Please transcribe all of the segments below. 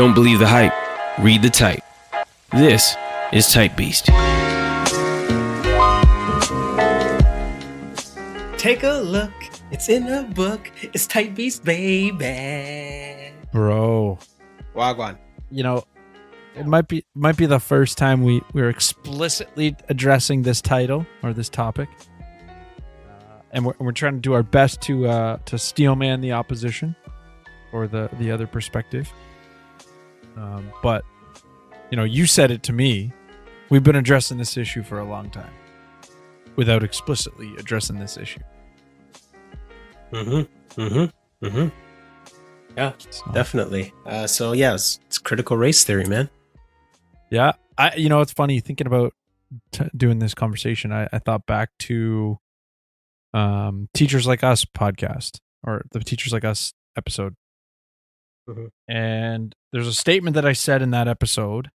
Don't believe the hype. Read the type. This is TYPBST. Take a look. It's in a book. It's TYPBST, baby. Bro. Wagwan. You know, it might be the first time we're explicitly addressing this title or this topic. And we're trying to do our best to steelman the opposition or the other perspective. But, you know, you said it to me. We've been addressing this issue for a long time without explicitly addressing this issue. Yeah, definitely. So yeah, it's critical race theory, man. Yeah. It's funny thinking about doing this conversation. I thought back to Teachers Like Us podcast or the Teachers Like Us episode. And there's a statement that I said in that episode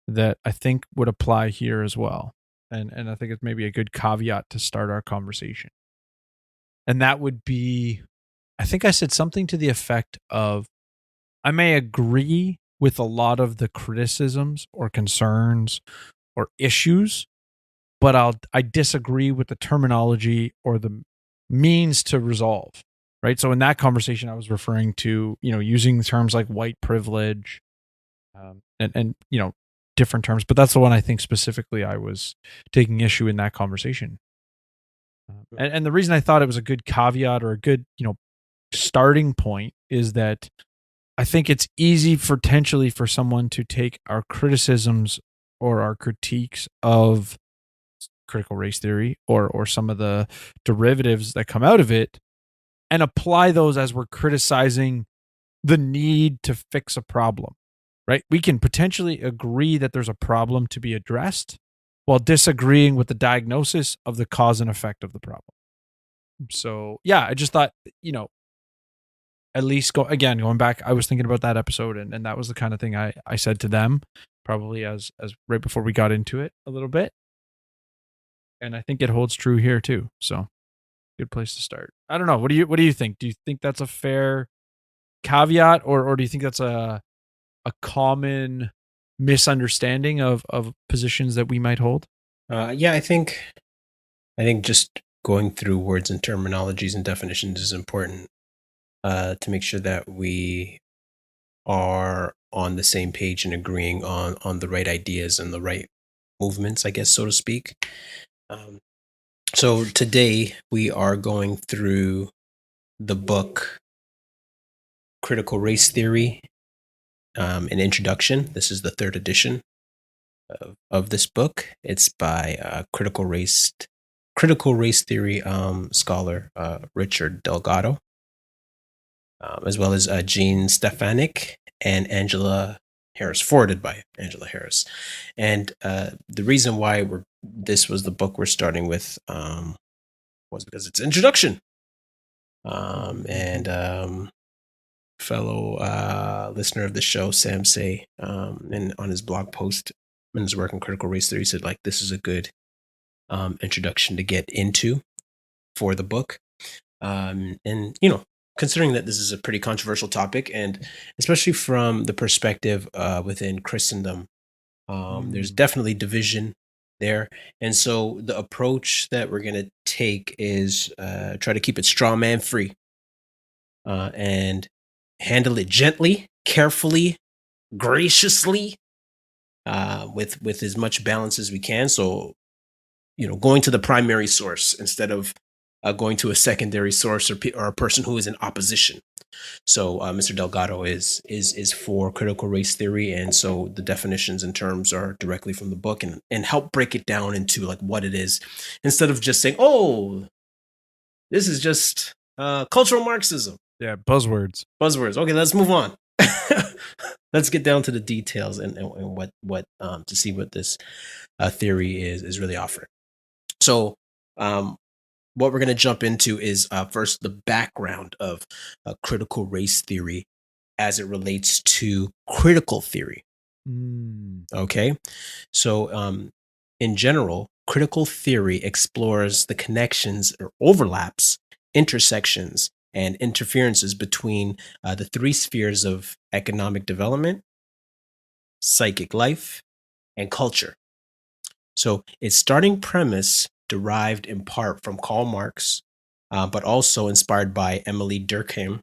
that I think would apply here as well. And I think it's maybe a good caveat to start our conversation. And that would be, I think I said something to the effect of, I may agree with a lot of the criticisms or concerns or issues, but I disagree with the terminology or the means to resolve. Right. So in that conversation, I was referring to, using terms like white privilege and different terms. But that's the one I think specifically I was taking issue in that conversation. And the reason I thought it was a good caveat or a good, starting point is that I think it's easy potentially for someone to take our criticisms or our critiques of critical race theory or some of the derivatives that come out of it and apply those as we're criticizing the need to fix a problem, right? We can potentially agree that there's a problem to be addressed while disagreeing with the diagnosis of the cause and effect of the problem. So, yeah, I just thought, at least going back, I was thinking about that episode and that was the kind of thing I said to them probably as right before we got into it a little bit. And I think it holds true here too. So, good place to start. I don't know. What do you think? Do you think that's a fair caveat or do you think that's a common misunderstanding of positions that we might hold? Yeah, I think just going through words and terminologies and definitions is important to make sure that we are on the same page and agreeing on the right ideas and the right movements, I guess, so to speak. So today we are going through the book Critical Race Theory, an introduction. This is the third edition of this book. It's by critical race theory scholar Richard Delgado, as well as Jean Stefanik and Angela Harris, forwarded by Angela Harris. And the reason why this was the book we're starting with was because it's introduction. And fellow listener of the show, Sam Say, and on his blog post in his work on critical race theory, said this is a good introduction to get into for the book. And considering that this is a pretty controversial topic, and especially from the perspective within Christendom, there's definitely division there. And so the approach that we're going to take is try to keep it straw man free and handle it gently, carefully, graciously, with as much balance as we can. So, going to the primary source instead of going to a secondary source or a person who is in opposition. So Mr. Delgado is for critical race theory, and so the definitions and terms are directly from the book and help break it down into what it is, instead of just saying, oh, this is just cultural Marxism. Yeah, buzzwords. Okay, let's move on. Let's get down to the details and what to see what this theory is really offering. So what we're going to jump into is first the background of critical race theory as it relates to critical theory. Okay, so in general, critical theory explores the connections or overlaps, intersections, and interferences between the three spheres of economic development, psychic life, and culture. So its starting premise, derived in part from Karl Marx, but also inspired by Emily Durkheim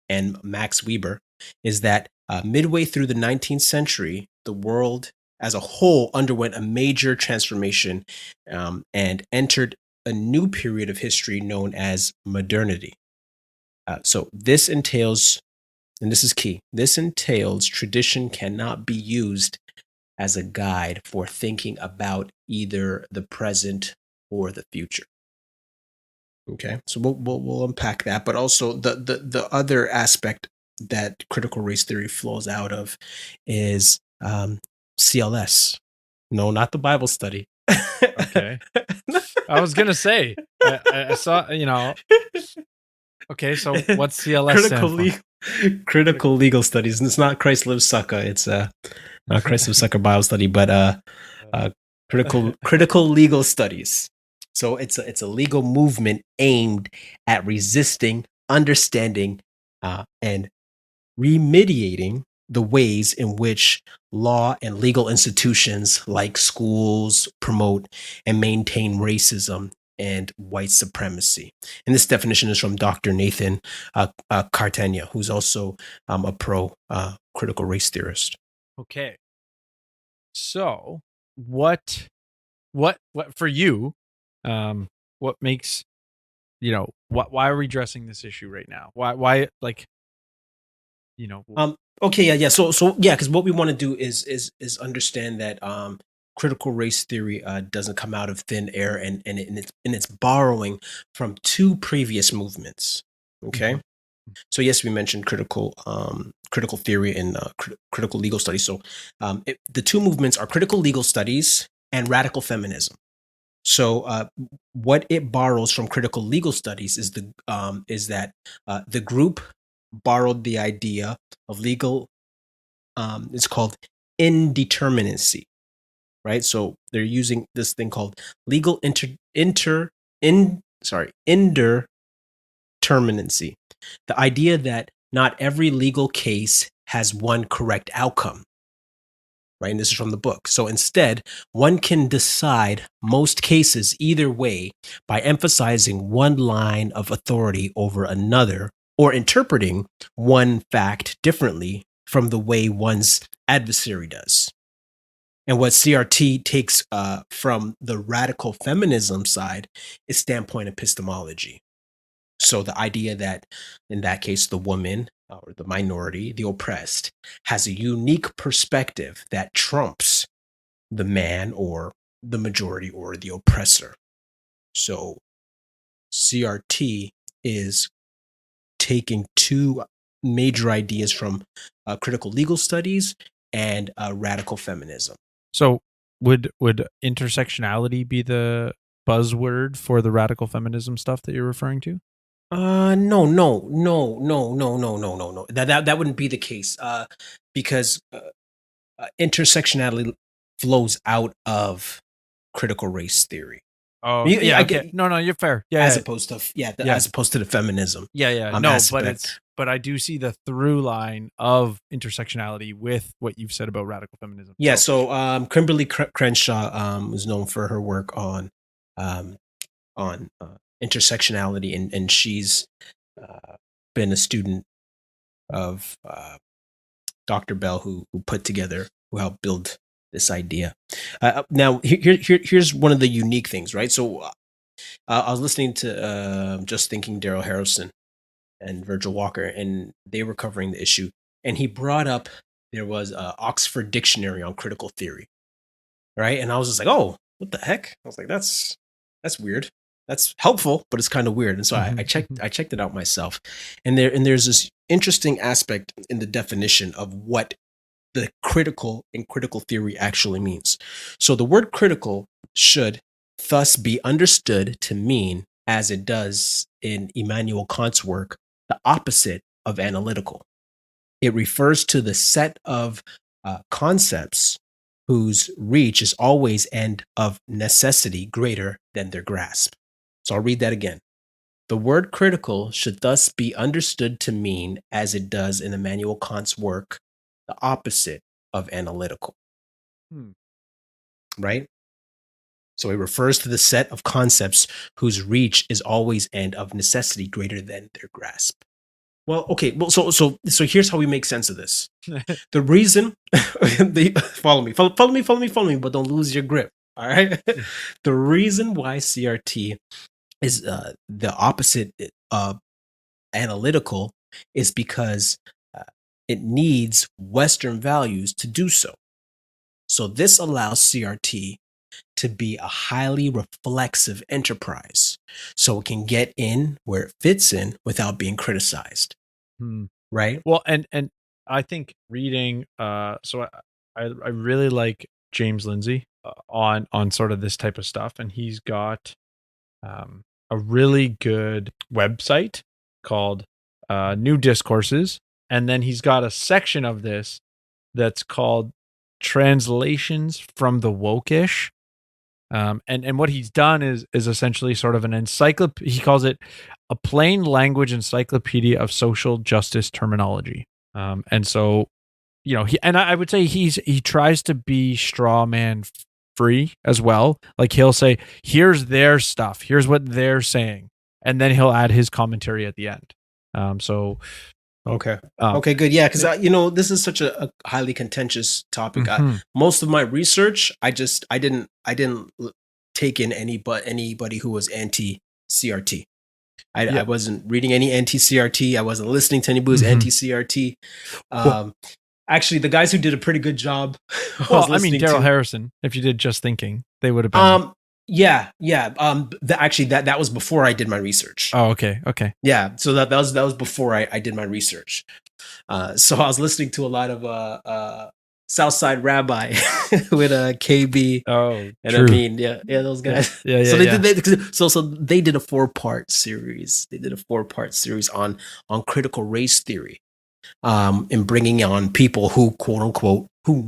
and Max Weber, is that midway through the 19th century, the world as a whole underwent a major transformation and entered a new period of history known as modernity. So this entails, and this is key, this entails tradition cannot be used as a guide for thinking about either the present or the future. Okay, so we'll unpack that, but also the other aspect that critical race theory flows out of is CLS. No, not the Bible study. Okay. I was gonna say I saw, Okay, so what's CLS stand for? Critical legal studies, and it's not Christ Lives Sucker. It's not Christ Lives Sucker Bible study, but critical legal studies. So it's a legal movement aimed at resisting, understanding, and remediating the ways in which law and legal institutions like schools promote and maintain racism and white supremacy. And this definition is from Dr. Nathan Cartania, who's also a pro critical race theorist. Okay. So what for you, what makes, why are we addressing this issue right now? Why Okay, yeah. So yeah, because what we want to do is understand that critical race theory doesn't come out of thin air, and it's borrowing from two previous movements. Okay, so yes, we mentioned critical theory and critical legal studies. So the two movements are critical legal studies and radical feminism. So what it borrows from critical legal studies is that the group borrowed the idea of legal, it's called indeterminacy, right? So they're using this thing called legal indeterminacy. The idea that not every legal case has one correct outcome, right? And this is from the book. So instead, one can decide most cases either way by emphasizing one line of authority over another, or interpreting one fact differently from the way one's adversary does. And what CRT takes from the radical feminism side is standpoint epistemology. So the idea that, in that case, the woman or the minority, the oppressed, has a unique perspective that trumps the man or the majority or the oppressor. So CRT is taking two major ideas from critical legal studies and radical feminism. So would intersectionality be the buzzword for the radical feminism stuff that you're referring to? No. That wouldn't be the case. Because intersectionality flows out of critical race theory. Oh, yeah. Okay. No, you're fair. Yeah. As opposed to as opposed to the feminism. Yeah. No, but I do see the through line of intersectionality with what you've said about radical feminism. Yeah. So Kimberly Crenshaw is known for her work on intersectionality, and she's been a student of Dr. Bell, who helped build this idea. Now, here's one of the unique things, right? So I was listening to Just Thinking Daryl Harrison and Virgil Walker, and they were covering the issue. And he brought up there was an Oxford Dictionary on critical theory, right? And I was just like, oh, what the heck? I was like, that's weird. That's helpful, but it's kind of weird. And so I checked it out myself. And there's this interesting aspect in the definition of what the critical in critical theory actually means. So the word critical should thus be understood to mean, as it does in Immanuel Kant's work, the opposite of analytical. It refers to the set of concepts whose reach is always and of necessity greater than their grasp. So I'll read that again. The word critical should thus be understood to mean, as it does in Immanuel Kant's work, the opposite of analytical. Right? So it refers to the set of concepts whose reach is always and of necessity greater than their grasp. Well, okay. Well, so here's how we make sense of this. The reason follow me, but don't lose your grip. All right. The reason why CRT is the opposite of analytical is because it needs Western values to do so. So this allows CRT to be a highly reflexive enterprise, so it can get in where it fits in without being criticized. Right? Well, and I think reading, so I really like James Lindsay on sort of this type of stuff, and he's got a really good website called New Discourses, and then he's got a section of this that's called Translations from the Wokish. And what he's done is essentially sort of an encyclopedia. He calls it a plain language encyclopedia of social justice terminology. And so, I would say he tries to be straw man free as well. Like he'll say, here's their stuff, here's what they're saying, and then he'll add his commentary at the end. Okay. Okay, good. Yeah, because this is such a highly contentious topic. Most of my research, I didn't take in anybody who was anti-CRT. I wasn't reading any anti-CRT. I wasn't listening to anybody who's anti-CRT. Actually, the guys who did a pretty good job. Daryl Harrison. If you did Just Thinking, they would have been. Yeah. Actually, that was before I did my research. Oh, okay. Yeah, so that was before I did my research. So I was listening to a lot of Southside Rabbi with KB. Oh, and true. Those guys. Yeah. So they did a 4-part series. They did a 4-part series on critical race theory, and bringing on people who, quote unquote, who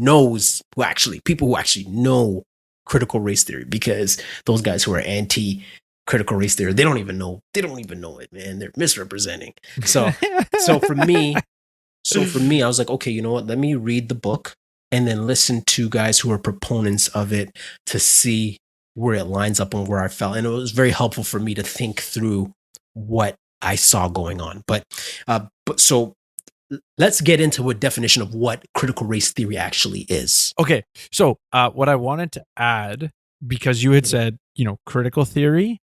actually know critical race theory, because those guys who are anti critical race theory, they don't even know it, man. They're misrepresenting. So for me, I was like, okay, you know what? Let me read the book and then listen to guys who are proponents of it to see where it lines up and where I fell. And it was very helpful for me to think through what I saw going on. But so let's get into a definition of what critical race theory actually is. Okay. So what I wanted to add, because you had said, critical theory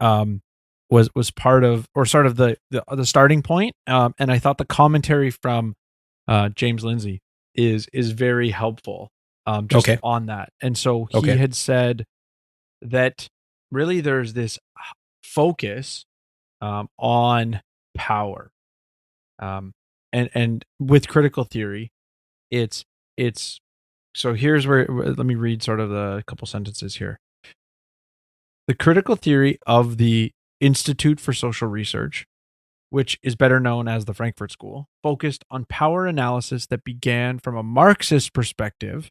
was part of, or sort of the starting point. And I thought the commentary from James Lindsay is very helpful on that. And so he had said that really there's this focus on power. And with critical theory, it's so here's where, let me read sort of the couple sentences here. The critical theory of the Institute for Social Research, which is better known as the Frankfurt School, focused on power analysis that began from a Marxist perspective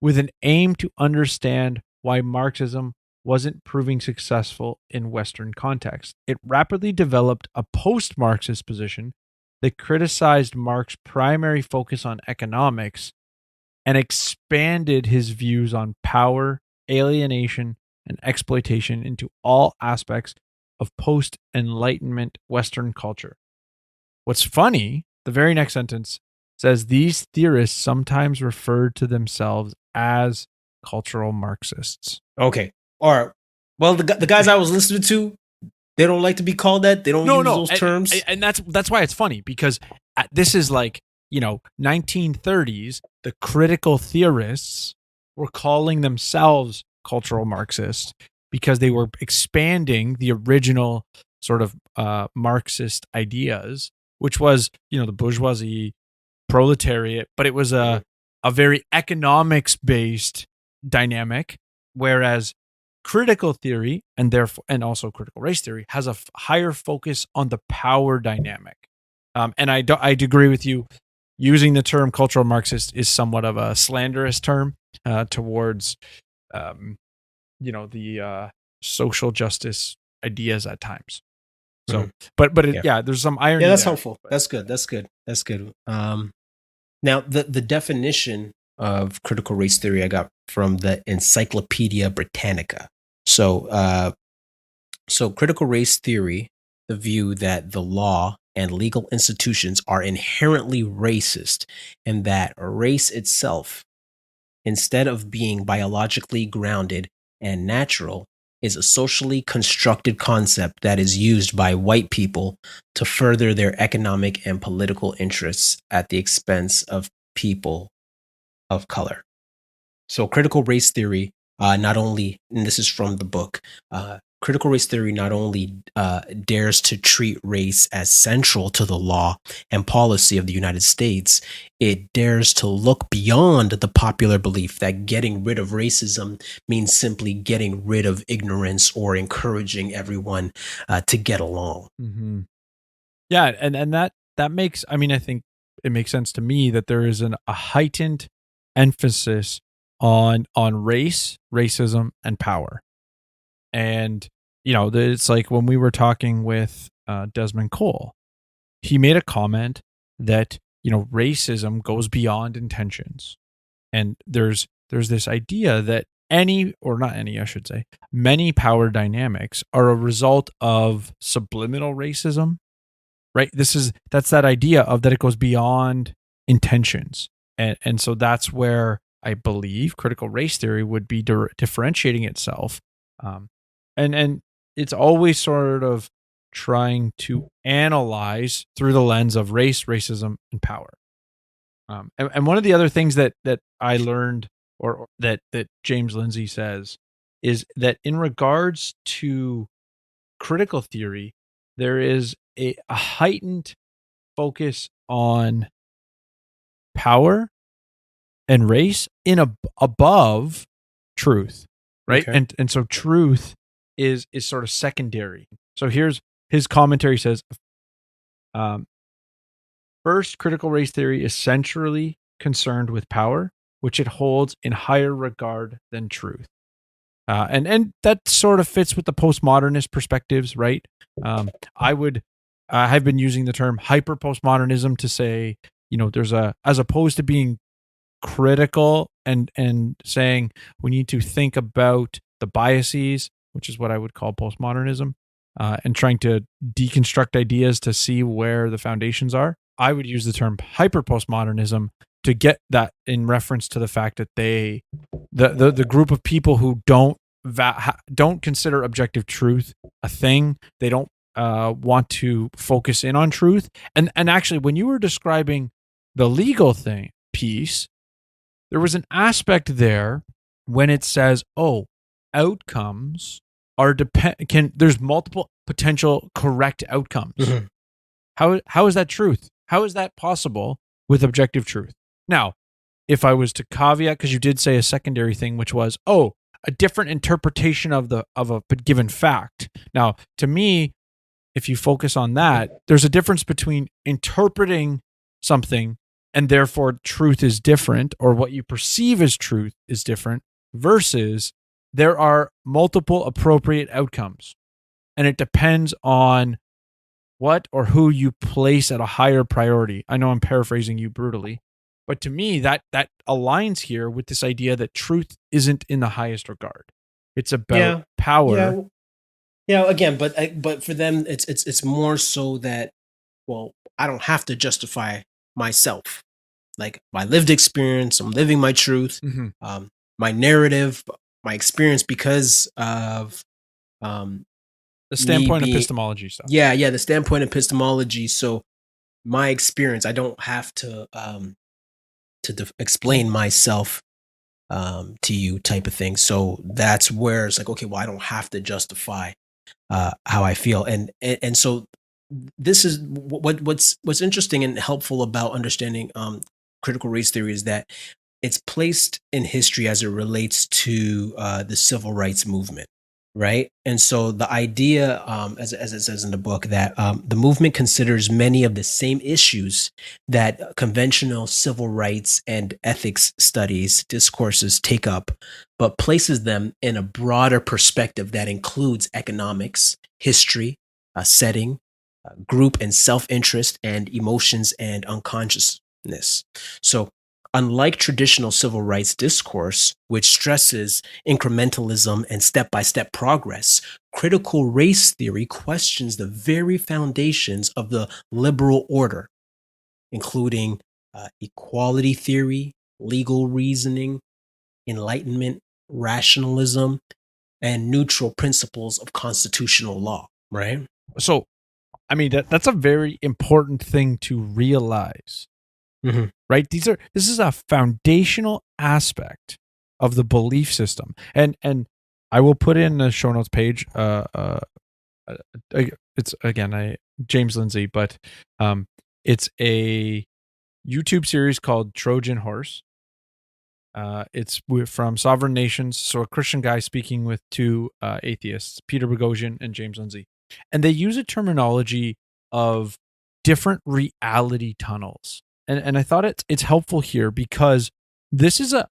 with an aim to understand why Marxism wasn't proving successful in Western context. It rapidly developed a post-Marxist position that criticized Marx's primary focus on economics and expanded his views on power, alienation, and exploitation into all aspects of post-Enlightenment Western culture. What's funny, the very next sentence says these theorists sometimes refer to themselves as cultural Marxists. Okay. All right. Well, the guys I was listening to, they don't like to be called that. They don't use those terms. And that's why it's funny, because this is like, 1930s, the critical theorists were calling themselves cultural Marxists because they were expanding the original sort of Marxist ideas, which was, the bourgeoisie, proletariat, but it was a very economics-based dynamic, whereas critical theory and also critical race theory has a higher focus on the power dynamic. And I'd agree with you. Using the term cultural Marxist is somewhat of a slanderous term towards, the social justice ideas at times. So, Mhm. but there's some irony. Yeah, that's there. helpful. That's good. That's good. That's good. Now the definition of critical race theory I got from the Encyclopedia Britannica. So critical race theory, the view that the law and legal institutions are inherently racist, and that race itself, instead of being biologically grounded and natural, is a socially constructed concept that is used by white people to further their economic and political interests at the expense of people of color. So, critical race theory not only, and this is from the book, critical race theory not only dares to treat race as central to the law and policy of the United States, it dares to look beyond the popular belief that getting rid of racism means simply getting rid of ignorance or encouraging everyone to get along. Mm-hmm. Yeah, and that makes. I mean, I think it makes sense to me that there is a heightened emphasis on race, racism, and power. And it's like when we were talking with Desmond Cole, he made a comment that racism goes beyond intentions, and there's this idea that many power dynamics are a result of subliminal racism, right? That's that idea of that it goes beyond intentions, and so that's where I believe critical race theory would be differentiating itself, and it's always sort of trying to analyze through the lens of race, racism, and power. And one of the other things that I learned, or that James Lindsay says, is that in regards to critical theory, there is a heightened focus on power and race above truth, right? Okay. And so truth is sort of secondary. So here's his commentary says, first, critical race theory is centrally concerned with power, which it holds in higher regard than truth. And that sort of fits with the postmodernist perspectives, right? I've been using the term hyperpostmodernism to say, there's as opposed to being critical and saying we need to think about the biases, which is what I would call postmodernism, and trying to deconstruct ideas to see where the foundations are. I would use the term hyperpostmodernism to get that in reference to the fact that the group of people who don't consider objective truth a thing. They don't want to focus in on truth. And actually, when you were describing the legal piece, there was an aspect there when it says, outcomes are there's multiple potential correct outcomes. Mm-hmm. How is that truth? How is that possible with objective truth? Now, if I was to caveat, because you did say a secondary thing, which was, a different interpretation of a given fact. Now, to me, if you focus on that, there's a difference between interpreting something and therefore truth is different, or what you perceive as truth is different, versus there are multiple appropriate outcomes. And it depends on what or who you place at a higher priority. I know I'm paraphrasing you brutally, but to me, that aligns here with this idea that truth isn't in the highest regard. It's about power. Yeah. Again, but for them, it's more so that, well, I don't have to justify myself. Like my lived experience, I'm living my truth, Mm-hmm. my narrative, my experience, because of The standpoint epistemology stuff. Yeah, the standpoint epistemology. So my experience, I don't have to explain myself to you, type of thing. So that's where it's like, okay, well, I don't have to justify how I feel, and so this is what's interesting and helpful about understanding critical race theory is that it's placed in history as it relates to the civil rights movement, right? And so the idea, as it says in the book, that the movement considers many of the same issues that conventional civil rights and ethics studies discourses take up, but places them in a broader perspective that includes economics, history, setting, group and self-interest, and emotions and unconsciousness. So unlike traditional civil rights discourse, which stresses incrementalism and step-by-step progress, critical race theory questions the very foundations of the liberal order, including equality theory, legal reasoning, enlightenment, rationalism, and neutral principles of constitutional law, right? So, I mean, that's a very important thing to realize, right? This is a foundational aspect of the belief system, and I will put in the show notes page. It's again James Lindsay, but it's a YouTube series called Trojan Horse. It's from Sovereign Nations, so a Christian guy speaking with two atheists, Peter Boghossian and James Lindsay, and they use a terminology of different reality tunnels, and I thought it's helpful here because this is a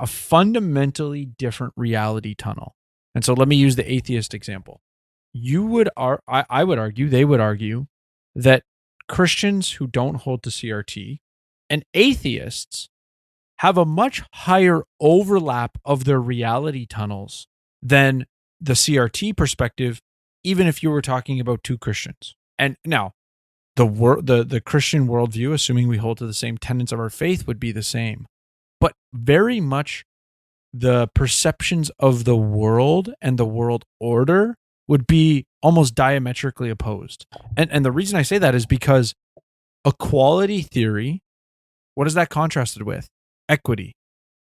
fundamentally different reality tunnel. And so let me use the atheist example. I would argue, they would argue that Christians who don't hold to CRT and atheists have a much higher overlap of their reality tunnels than the CRT perspective, even if you were talking about two Christians. And now, the Christian worldview, assuming we hold to the same tenets of our faith, would be the same. But very much the perceptions of the world and the world order would be almost diametrically opposed. And the reason I say that is because equality theory, what is that contrasted with? Equity,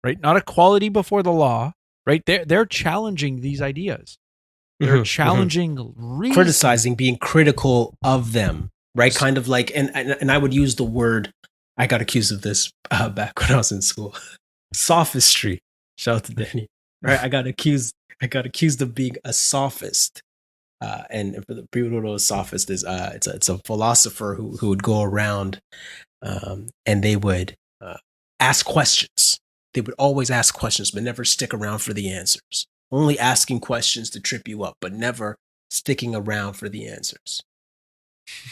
right? Not equality before the law, right? They're challenging these ideas. They're challenging reason. Criticizing, being critical of them, right? Kind of like, and I would use the word, I got accused of this back when I was in school, sophistry. Shout out to Danny, right? I got accused of being a sophist. And for the people who know what a sophist is, it's a philosopher who would go around and they would ask questions. They would always ask questions, but never stick around for the answers. Only asking questions to trip you up, but never sticking around for the answers.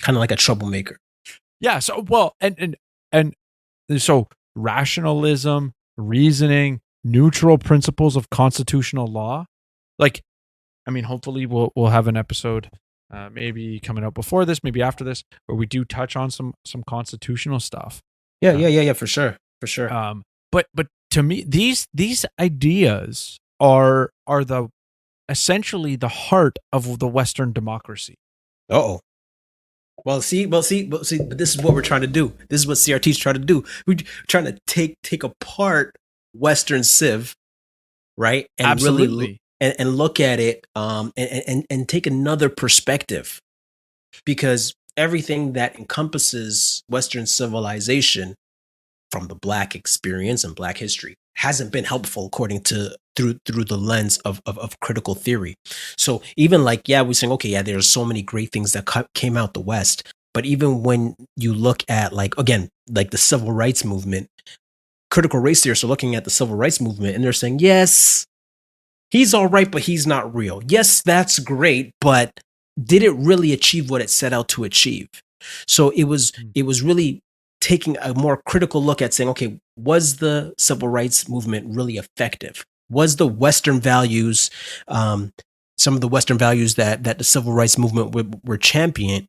Kind of like a troublemaker. Yeah. So, well, and so rationalism, reasoning, neutral principles of constitutional law. Like, I mean, hopefully we'll have an episode, maybe coming out before this, maybe after this, where we do touch on some constitutional stuff. Yeah, for sure. But to me, these ideas are the essentially the heart of the Western democracy. Well, see, but this is what we're trying to do. This is what CRT's trying to do. We're trying to take apart Western civ, right? And Absolutely. really and look at it and take another perspective, because everything that encompasses Western civilization from the Black experience and Black history hasn't been helpful according to through the lens of critical theory. So even like, we're saying, okay, there's so many great things that came out the West, but even when you look at like the civil rights movement, critical race theorists are looking at the civil rights movement and they're saying, yes, he's all right, but he's not real. Yes, that's great, but did it really achieve what it set out to achieve? So it was really taking a more critical look at saying, okay, was the civil rights movement really effective? Was the Western values, some of the Western values that the civil rights movement were championing,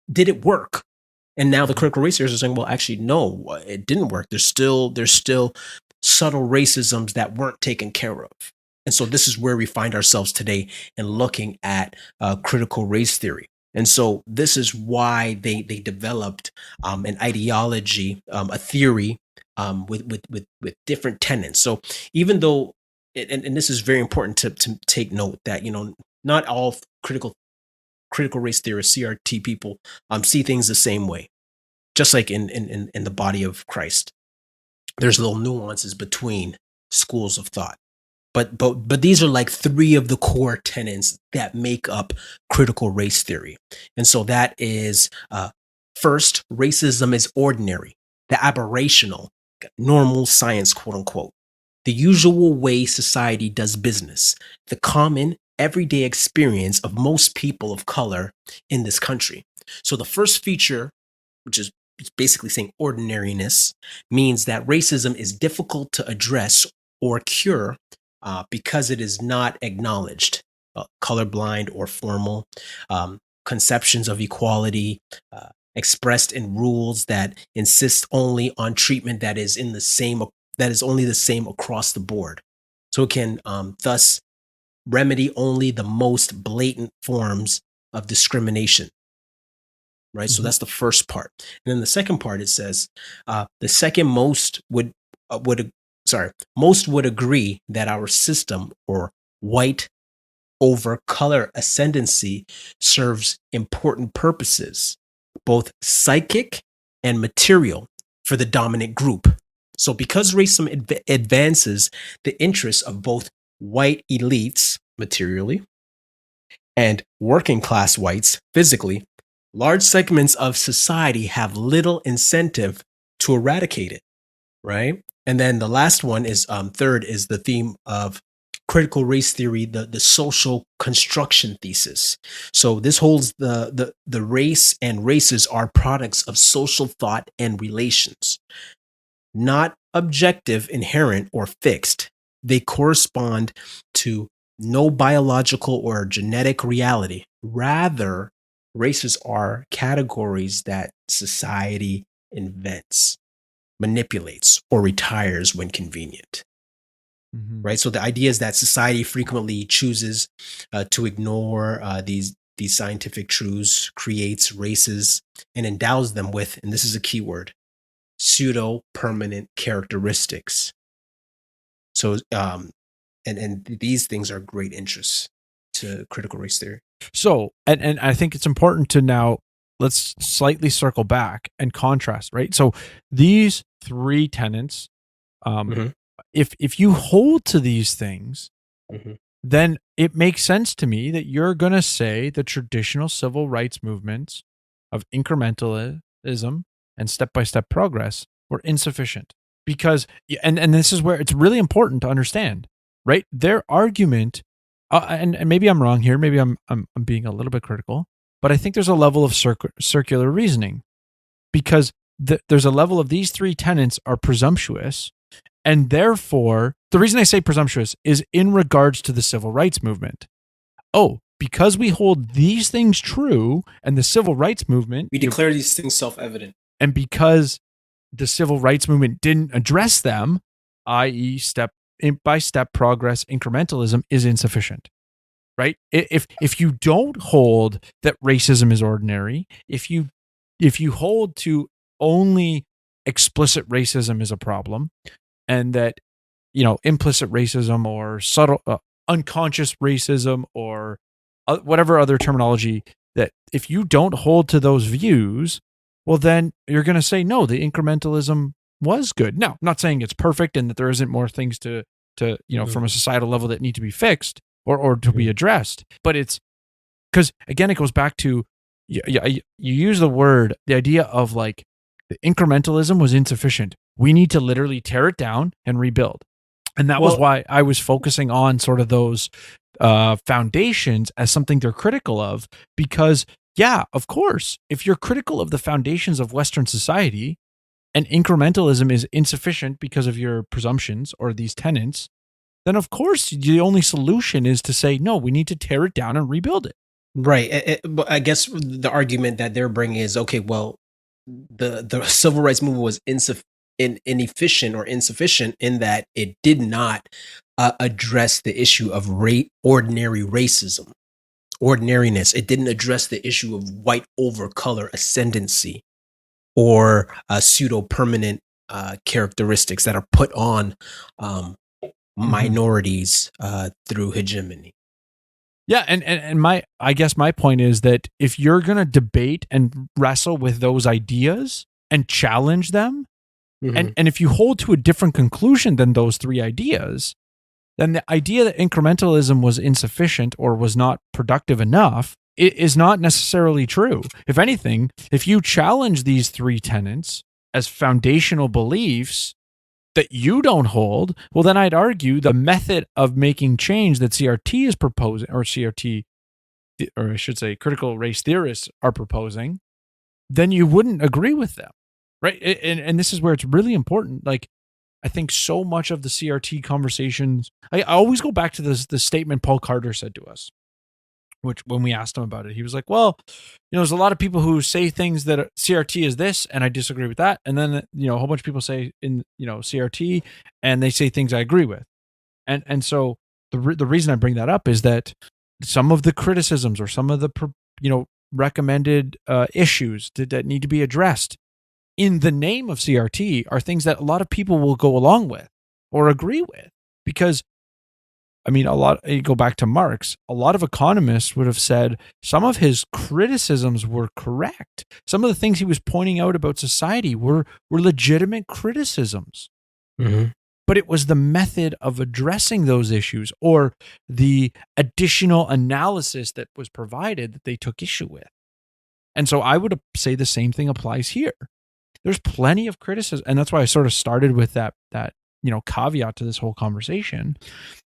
did it work? And now the critical race theorists are saying, well, actually, no, it didn't work. There's still subtle racisms that weren't taken care of. And so this is where we find ourselves today in looking at critical race theory. And so this is why they developed an ideology, a theory with different tenets. So even though, and this is very important to take note that, not all critical race theorists, CRT people, see things the same way. Just like in the body of Christ, there's little nuances between schools of thought. But these are like three of the core tenets that make up critical race theory. And so that is, first, racism is ordinary, the aberrational, normal science, quote unquote. the usual way society does business, the common everyday experience of most people of color in this country. So the first feature, which is basically saying ordinariness, means that racism is difficult to address or cure because it is not acknowledged. Colorblind or formal conceptions of equality expressed in rules that insist only on treatment that is only the same across the board. So it can thus remedy only the most blatant forms of discrimination. Right. So that's the first part. And then the second part, it says the second most would agree that our system, or white over color ascendancy, serves important purposes, both psychic and material, for the dominant group. So because racism advances the interests of both white elites materially and working class whites physically, large segments of society have little incentive to eradicate it, right? And then the last one is third is the theme of critical race theory, the social construction thesis. So this holds the race and races are products of social thought and relations, not objective, inherent, or fixed. They correspond to no biological or genetic reality. Rather, races are categories that society invents, manipulates, or retires when convenient. Right. So the idea is that society frequently chooses to ignore these scientific truths, creates races, and endows them with, and this is a key word, pseudo-permanent characteristics. So, and these things are great interests to critical race theory. So, and I think it's important to now, let's slightly circle back and contrast, right? So these three tenets, if you hold to these things, then it makes sense to me that you're going to say the traditional civil rights movements of incrementalism and step-by-step progress were insufficient. Because, and this is where it's really important to understand, right? Their argument, and maybe I'm wrong here, maybe I'm being a little bit critical, but I think there's a level of circular reasoning, because there's a level of these three tenets are presumptuous, and therefore, the reason I say presumptuous is in regards to the civil rights movement. Oh, because we hold these things true, and the civil rights movement, we declare these things self-evident, and because the civil rights movement didn't address them, i.e., step-by-step progress, incrementalism is insufficient, right? If you don't hold that racism is ordinary, if you hold to only explicit racism is a problem, and that, implicit racism or subtle, unconscious racism or whatever other terminology, that if you don't hold to those views, well, then you're going to say, no, the incrementalism was good. Now, I'm not saying it's perfect and that there isn't more things to from a societal level that need to be fixed or to be addressed. But it's because, again, it goes back to, you use the idea of like the incrementalism was insufficient. We need to literally tear it down and rebuild. And that was why I was focusing on sort of those foundations as something they're critical of, because yeah, of course, if you're critical of the foundations of Western society and incrementalism is insufficient because of your presumptions or these tenets, then of course the only solution is to say, no, we need to tear it down and rebuild it. Right. But I guess the argument that they're bringing is, okay, well, the civil rights movement was inefficient or insufficient in that it did not address the issue of ordinary racism. Ordinariness. It didn't address the issue of white over color ascendancy or pseudo-permanent characteristics that are put on minorities through hegemony. Yeah, and I guess my point is that if you're going to debate and wrestle with those ideas and challenge them, and if you hold to a different conclusion than those three ideas, then the idea that incrementalism was insufficient or was not productive enough is not necessarily true. If anything, if you challenge these three tenets as foundational beliefs, that you don't hold, well, then I'd argue the method of making change that CRT is proposing, or I should say critical race theorists are proposing, then you wouldn't agree with them, right? And this is where it's really important. Like, I think so much of the CRT conversations, I always go back to the statement Paul Carter said to us, which when we asked him about it, he was like, well, there's a lot of people who say things that CRT is this, and I disagree with that. And then, a whole bunch of people say CRT, and they say things I agree with. And so the reason I bring that up is that some of the criticisms or some of the, recommended issues that need to be addressed in the name of CRT are things that a lot of people will go along with or agree with. Because, you go back to Marx, a lot of economists would have said some of his criticisms were correct. Some of the things he was pointing out about society were legitimate criticisms. Mm-hmm. But it was the method of addressing those issues or the additional analysis that was provided that they took issue with. And so I would say the same thing applies here. There's plenty of criticism, and that's why I sort of started with that caveat to this whole conversation,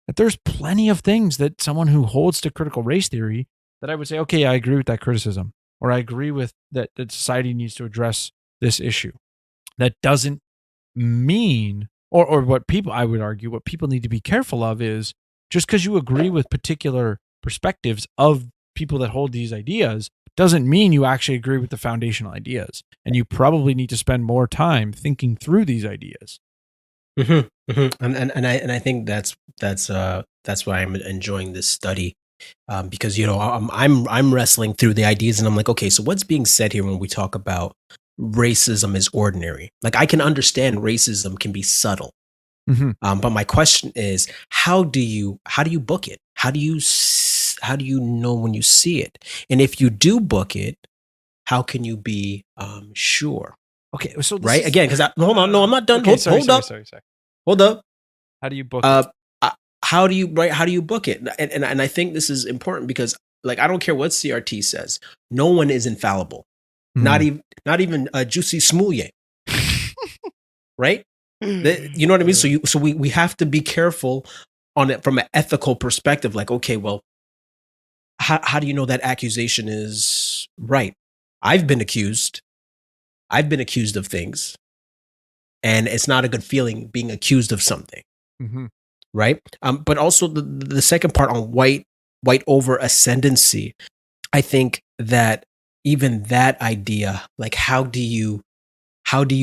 that there's plenty of things that someone who holds to critical race theory that I would say, okay, I agree with that criticism, or I agree with that society needs to address this issue. That doesn't mean, or what people, I would argue, what people need to be careful of is just because you agree with particular perspectives of people that hold these ideas doesn't mean you actually agree with the foundational ideas. And you probably need to spend more time thinking through these ideas. Mm-hmm, mm-hmm. And I think that's why I'm enjoying this study, because I'm wrestling through the ideas, and I'm like, okay, so what's being said here when we talk about racism is ordinary? Like, I can understand racism can be subtle, mm-hmm. But my question is, how do you book it? How do you know when you see it? And if you do book it, how can you be sure? Okay, so right again, because hold on, no, I'm not done. Okay, Hold up. How do you book it? How do you book it? And I think this is important because, like, I don't care what CRT says, no one is infallible. Mm-hmm. Not even Juicy Smouye. Right? You know what I mean? So we have to be careful on it from an ethical perspective. Like, okay, well, how do you know that accusation is right? I've been accused of things, and it's not a good feeling being accused of something. Mm-hmm. Right? But also the second part on white over ascendancy, I think that even that idea, like, how do you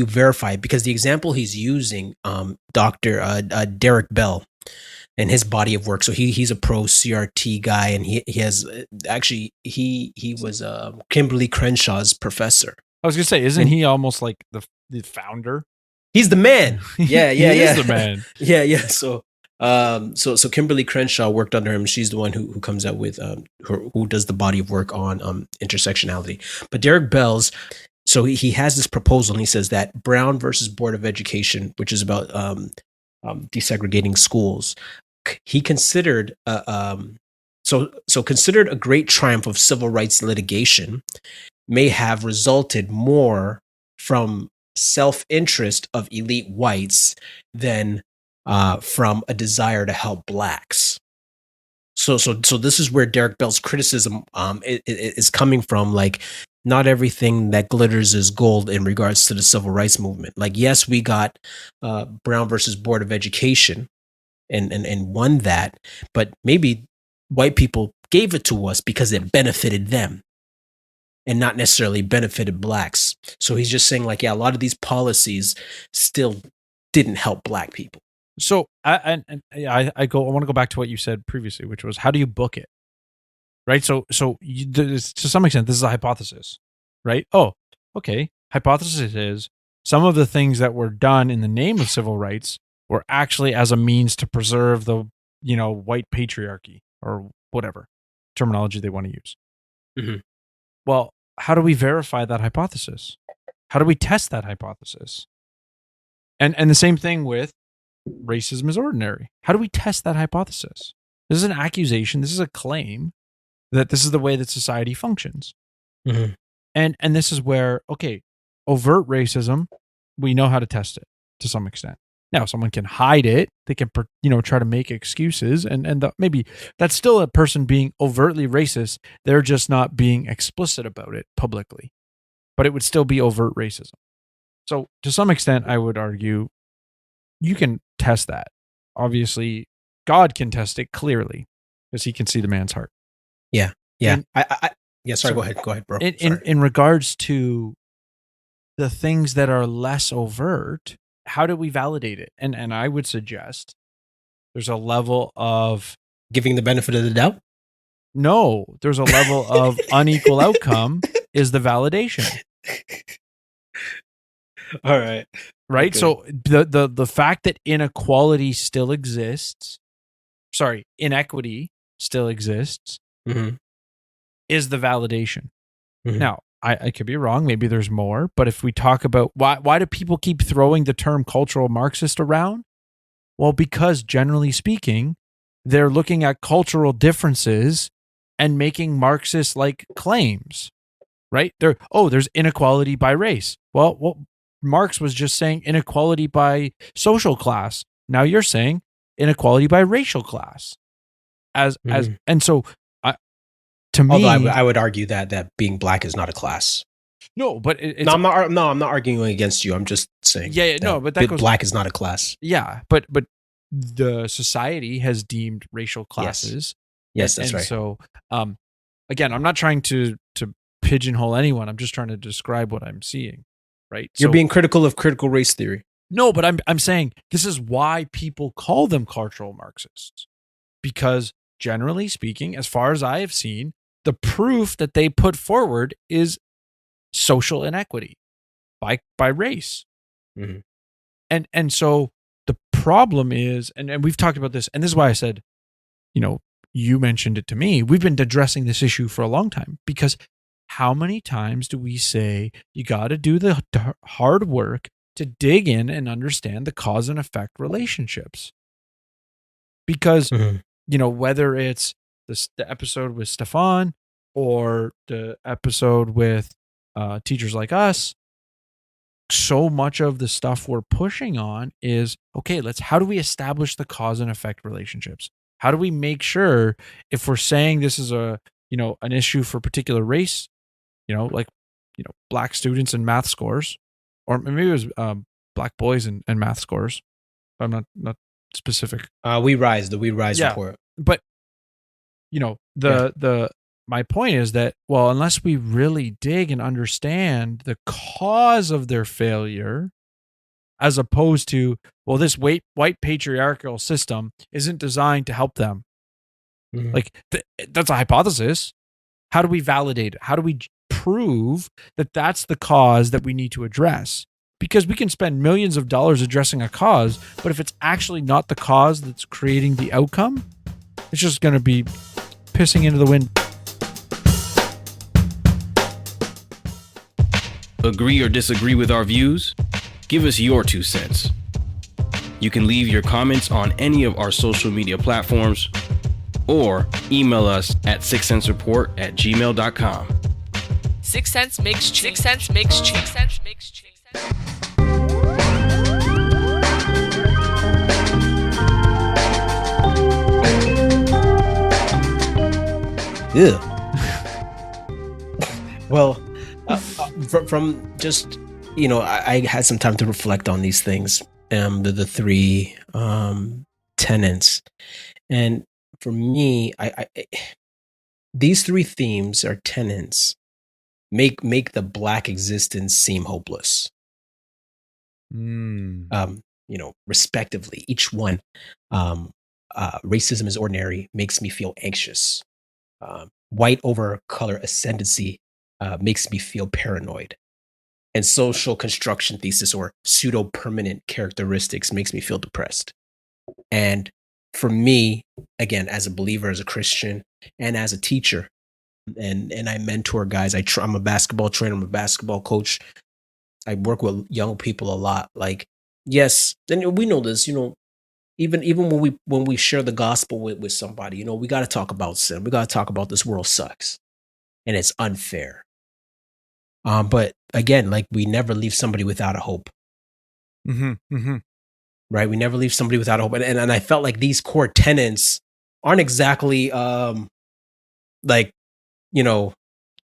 verify it? Because the example he's using, Dr. Derek Bell and his body of work. So he's a pro CRT guy, and he has actually he was Kimberly Crenshaw's professor. I was gonna say, isn't he almost like the founder? He's the man. Yeah, he is the man. Yeah. So Kimberly Crenshaw worked under him. She's the one who comes out with who does the body of work on intersectionality. But Derek Bell's, so he has this proposal, and he says that Brown versus Board of Education, which is about desegregating schools, he considered considered a great triumph of civil rights litigation may have resulted more from self-interest of elite whites than from a desire to help blacks. So this is where Derek Bell's criticism is coming from. Like, not everything that glitters is gold in regards to the civil rights movement. Like, yes, we got Brown versus Board of Education and won that, but maybe white people gave it to us because it benefited them and not necessarily benefited blacks. So he's just saying, like, yeah, a lot of these policies still didn't help black people. So I want to go back to what you said previously, which was, how do you book it? Right. So to some extent, this is a hypothesis, right? Oh, okay. Hypothesis is some of the things that were done in the name of civil rights were actually as a means to preserve the, white patriarchy or whatever terminology they want to use. Mm-hmm. Well, how do we verify that hypothesis? How do we test that hypothesis? And the same thing with racism is ordinary. How do we test that hypothesis? This is an accusation. This is a claim that this is the way that society functions. Mm-hmm. And this is where, okay, overt racism, we know how to test it to some extent. Now, someone can hide it. They can, try to make excuses, and maybe that's still a person being overtly racist. They're just not being explicit about it publicly, but it would still be overt racism. So, to some extent, I would argue you can test that. Obviously, God can test it clearly because He can see the man's heart. Yeah. And, Sorry, go ahead, bro. In regards to the things that are less overt, how do we validate it? And I would suggest there's a level of giving the benefit of the doubt. No, there's a level of unequal outcome is the validation. All right. Right. Okay. So the fact that inequality still exists, inequity still exists, is the validation. Now, I could be wrong. Maybe there's more. But if we talk about why do people keep throwing the term cultural Marxist around? Well, because generally speaking, they're looking at cultural differences and making Marxist-like claims, right? There's inequality by race. Well, Marx was just saying inequality by social class. Now you're saying inequality by racial class. And so to me, although I would argue that being black is not a class. No, but I'm not arguing against you. I'm just saying. But that goes, black is not a class. Yeah, but the society has deemed racial classes. Yes, that's right. So, again, I'm not trying to pigeonhole anyone. I'm just trying to describe what I'm seeing. Right? You're being critical of critical race theory. No, but I'm saying this is why people call them cultural Marxists, because generally speaking, as far as I have seen, the proof that they put forward is social inequity by race. And so the problem is, and we've talked about this, and this is why I said, you mentioned it to me. We've been addressing this issue for a long time, because how many times do we say you got to do the hard work to dig in and understand the cause and effect relationships? Because, whether it's the episode with Stefan or the episode with teachers like us, so much of the stuff we're pushing on is, okay, how do we establish the cause and effect relationships? How do we make sure, if we're saying this is an issue for a particular race, black students and math scores, or maybe it was black boys and math scores. I'm not specific. We Rise report. But my point is that, well, unless we really dig and understand the cause of their failure, as opposed to, well, this white patriarchal system isn't designed to help them. That's a hypothesis. How do we validate it? How do we prove that that's the cause that we need to address? Because we can spend millions of dollars addressing a cause, but if it's actually not the cause that's creating the outcome, it's just going to be pissing into the wind. Agree or disagree with our views? Give us your 2 cents. You can leave your comments on any of our social media platforms or email us at sixcentsreport@gmail.com. 6 cents makes change. 6 cents makes change. 6 cents makes change. Yeah. Well, from just, I had some time to reflect on these things, the three tenets, and for me, I these 3 themes or tenets make the black existence seem hopeless. Respectively, each one. Racism is ordinary makes me feel anxious. White over color ascendancy makes me feel paranoid. And social construction thesis or pseudo-permanent characteristics makes me feel depressed. And for me, again, as a believer, as a Christian, and as a teacher, and I mentor guys, I'm a basketball trainer, I'm a basketball coach. I work with young people a lot. Yes, and we know this, even when we share the gospel with somebody, we got to talk about sin. We got to talk about this world sucks and it's unfair. But again, we never leave somebody without a hope. right? We never leave somebody without hope. And I felt like these core tenets aren't exactly like,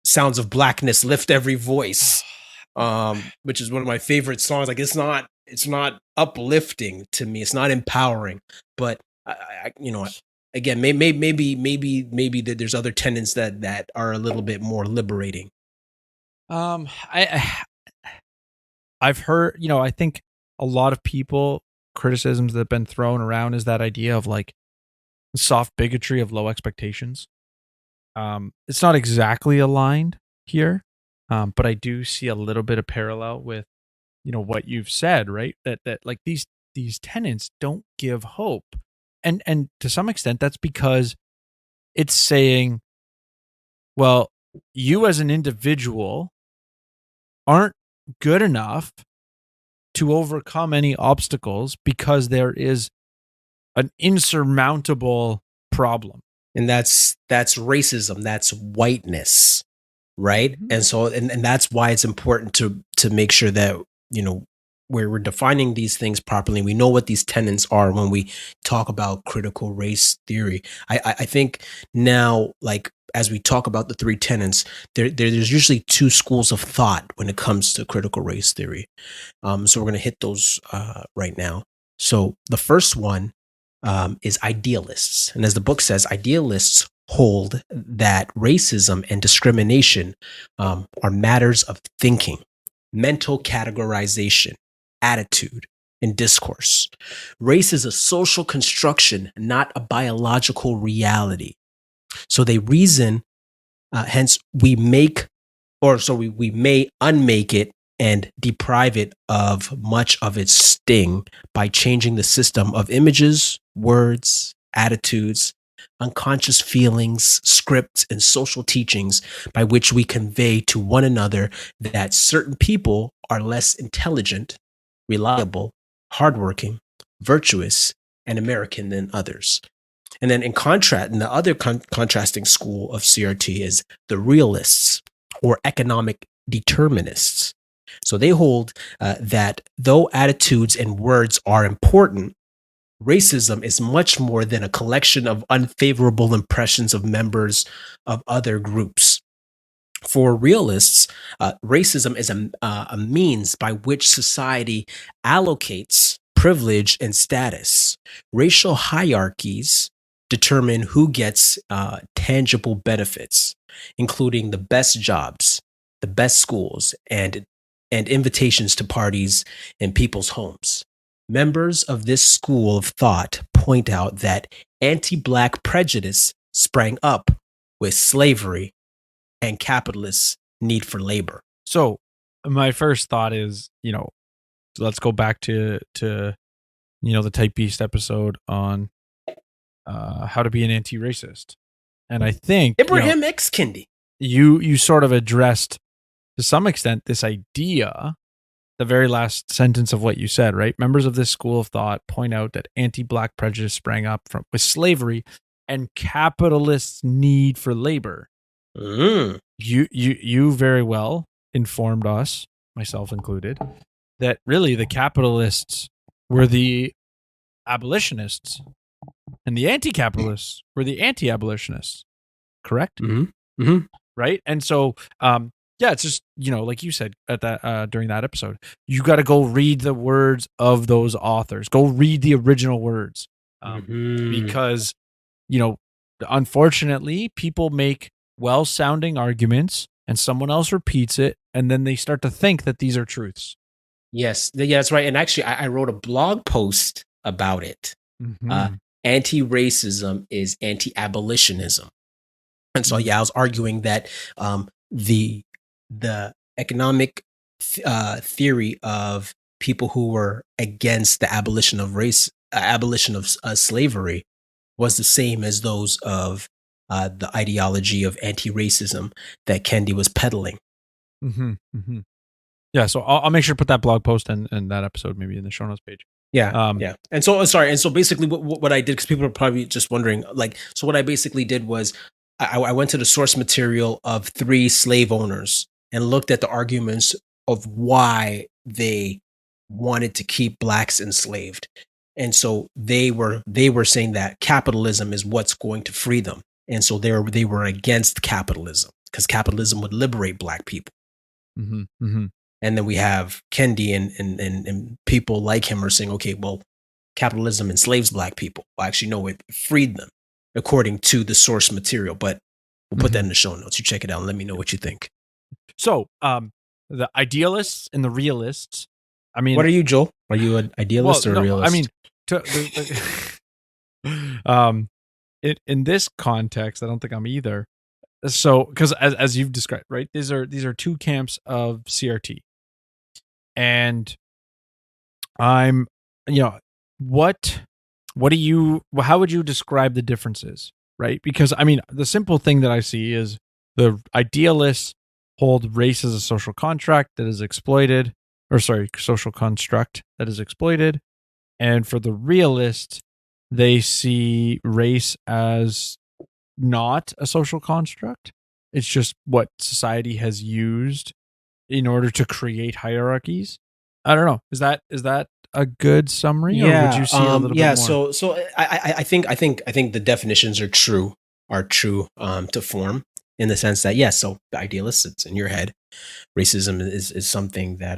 Sounds of Blackness, Lift Every Voice, which is one of my favorite songs. Like it's not uplifting to me. It's not empowering, but again, maybe that there's other tenets that are a little bit more liberating. I've heard, I think a lot of people criticisms that have been thrown around is that idea of like soft bigotry of low expectations. It's not exactly aligned here, but I do see a little bit of parallel with, what you've said, right? That like these tenets don't give hope, and to some extent that's because it's saying, well, you as an individual aren't good enough to overcome any obstacles because there is an insurmountable problem. And that's racism, that's whiteness, right? Mm-hmm. And so and that's why it's important to make sure that, we're defining these things properly. We know what these tenets are when we talk about critical race theory. I think now, like, as we talk about the three tenets, there's usually two schools of thought when it comes to critical race theory. So we're going to hit those right now. So the first one is idealists. And as the book says, idealists hold that racism and discrimination are matters of thinking, mental categorization, attitude, and discourse. Race is a social construction, not a biological reality. So they reason, hence we may unmake it and deprive it of much of its sting by changing the system of images, words, attitudes, unconscious feelings, scripts, and social teachings by which we convey to one another that certain people are less intelligent, reliable, hardworking, virtuous, and American than others. And then in contrast, the other contrasting school of CRT is the realists or economic determinists. So they hold that though attitudes and words are important, racism is much more than a collection of unfavorable impressions of members of other groups. For realists, racism is a means by which society allocates privilege and status. Racial hierarchies determine who gets tangible benefits, including the best jobs, the best schools, and invitations to parties in people's homes. Members of this school of thought point out that anti-Black prejudice sprang up with slavery and capitalists' need for labor. So my first thought is, let's go back to the Type Beast episode on how to be an anti-racist. And I think Ibrahim X. Kendi, you sort of addressed to some extent this idea, the very last sentence of what you said, right? Members of this school of thought point out that anti-Black prejudice sprang up with slavery and capitalists' need for labor. You very well informed us, myself included, that really the capitalists were the abolitionists and the anti-capitalists were the anti-abolitionists. Correct? Mm-hmm. Mm-hmm. Right? And so, it's just, like you said at that during that episode, you got to go read the words of those authors. Go read the original words, because, unfortunately, people make well-sounding arguments and someone else repeats it, and then they start to think that these are truths. Yes, that's right. And actually, I wrote a blog post about it. Mm-hmm. Anti-racism is anti-abolitionism. And so, I was arguing that the economic theory of people who were against the abolition of slavery was the same as those of the ideology of anti-racism that Kendi was peddling. Mm-hmm. Mm-hmm. Yeah, so I'll make sure to put that blog post and that episode maybe in the show notes page. Yeah, yeah. And so, basically what I did, because people are probably just wondering, so what I basically did was I went to the source material of 3 slave owners and looked at the arguments of why they wanted to keep Blacks enslaved. And so they were saying that capitalism is what's going to free them. And so they were against capitalism because capitalism would liberate Black people. Mm-hmm. Mm-hmm. And then we have Kendi and people like him are saying, okay, well, capitalism enslaves Black people. Well, actually, no, it freed them according to the source material. But we'll put that in the show notes. You check it out and let me know what you think. So the idealists and the realists, I mean, what are you, Joel? Are you an idealist or a realist? I mean, in this context, I don't think I'm either. So, because as you've described, right, these are two camps of CRT, and I'm, what do you? How would you describe the differences, right? Because I mean, the simple thing that I see is the idealists hold race as a social contract that is exploited, social construct that is exploited. And for the realists, they see race as not a social construct. It's just what society has used in order to create hierarchies. I don't know. Is that a good summary? Yeah. Or would you see a little bit more? So I think the definitions are true to form. In the sense that, yes, so the idealist, it's in your head. Racism is something that